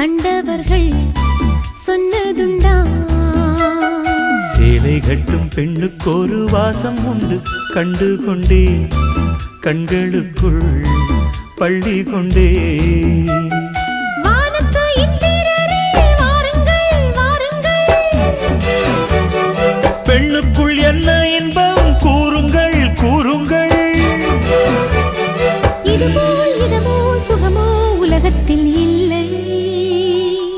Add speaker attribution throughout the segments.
Speaker 1: கண்டவர்கள் சொன்னதுண்டா?
Speaker 2: சேலை கட்டும் பெண்ணுக்கு ஒரு வாசம் உண்டு, கண்டு கொண்டே கண்களுக்குள் பள்ளி கொண்டே. பெண்ணுக்குள் என்ன இன்பம் கூறுங்கள் கூறுங்கள்.
Speaker 1: இதுபோல் இதமோ சுகமோ உலகத்தில் இல்லை.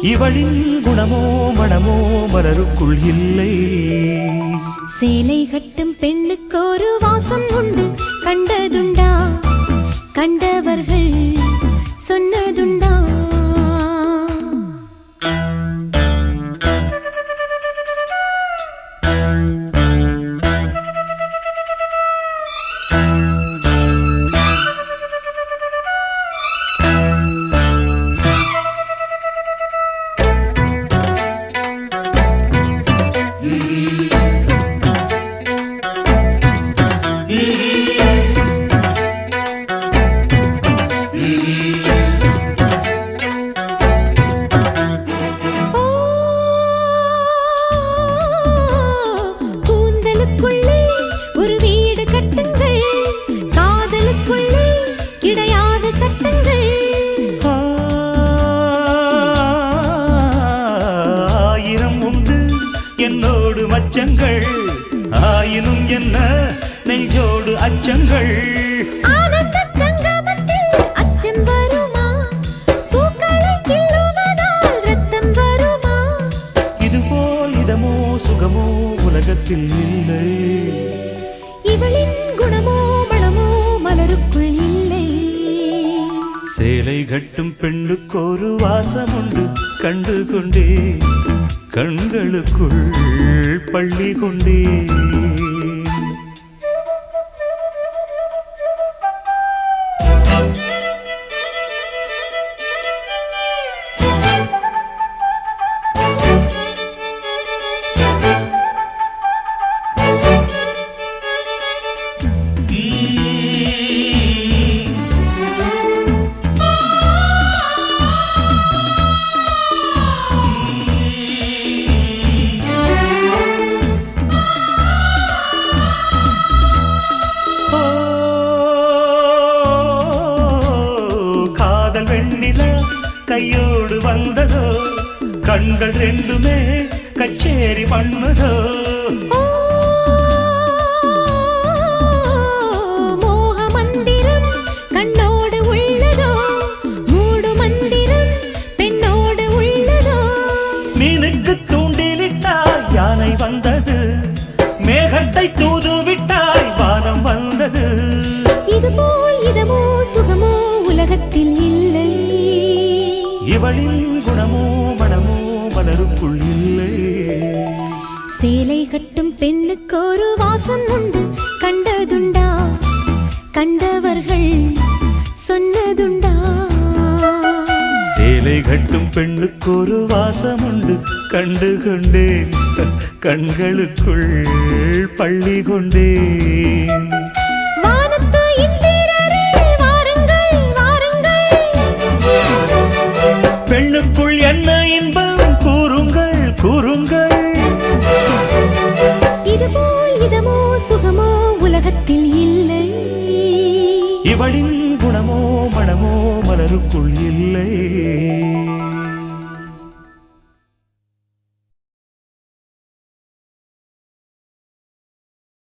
Speaker 2: இவளின் குணமோ மனமோ மலருக்குள் இல்லை.
Speaker 1: சேலை கட்டும் பெண்ணுக்கு ஒரு வாசம் உண்டு, கண்டதுண்டா? கண்டவர்கள் சொன்னதுண்டா? கூந்தலுக்குள்ளே ஒரு வீடு கட்டுங்கள், காதலுக்குள்ளே கிடையாத சட்டங்கள்.
Speaker 2: ஆயிரம் உண்டு என்னோடு மச்சங்கள், ஆயினும் என்ன நெஞ்சோடு அச்சங்கள். சுகமோ உலகத்தில் இல்லை.
Speaker 1: இவளின் குணமோ மனமோ மலருக்குள் இல்லை.
Speaker 2: சேலை கட்டும் பெண்ணுக்கு ஒரு வாசம் உண்டு, கண்டு கொண்டே கண்களுக்குள் பள்ளி கொண்டே. கையோடு வந்ததோ கண்கள் ரெண்டுமே கச்சேரி பண்ணதோ.
Speaker 1: மோக மந்திரம் கண்ணோடு உள்ளதோ, மூடு மந்திரம் பெண்ணோடு உள்ளதோ.
Speaker 2: மீனுக்கு தூண்டிலிட்டாய் யானை வந்தது, மேகத்தை தூதுவிட்டாய் வானம் வந்தது.
Speaker 1: இதுபோல் இதமோ சுகமோ உலகத்தில் இல்லை.
Speaker 2: இவளின் குணமோ மனமோ மலருக்குள் இல்லை.
Speaker 1: சேலை கட்டும் பெண்ணுக்கு ஒரு வாசம் உண்டு, கண்டதுண்டா? கண்டவர்கள் சொன்னதுண்டா?
Speaker 2: சேலை கட்டும் பெண்ணுக்கு ஒரு வாசம் உண்டு, கண்டு கொண்டேன் கண்களுக்குள் பள்ளி கொண்டேன். பெண்ணுக்குள் என்ன இன்பம் கூறுங்கள் கூறுங்கள்.
Speaker 1: இதுபோல் இதமோ சுகமோ உலகத்தில் இல்லை.
Speaker 2: இவளின் குணமோ மனமோ மலருக்குள் இல்லை.